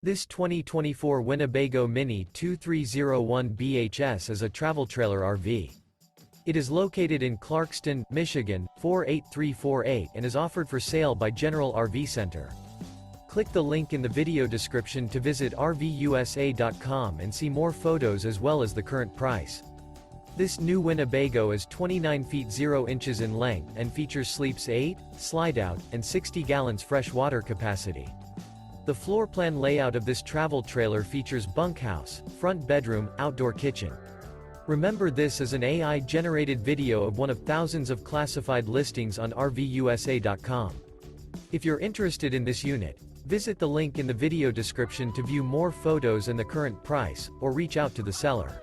This 2024 Winnebago Minnie 2301 BHS is a travel trailer RV. It is located in Clarkston, Michigan, 48348 and is offered for sale by General RV Center. Click the link in the video description to visit RVUSA.com and see more photos as well as the current price. This new Winnebago is 29 feet 0 inches in length and features sleeps 8, Slideout, and 60 gallons fresh water capacity. The floor plan layout of this travel trailer features bunkhouse, front bedroom, outdoor kitchen. Remember, this is an AI-generated video of one of thousands of classified listings on RVUSA.com. If you're interested in this unit, visit the link in the video description to view more photos and the current price, or reach out to the seller.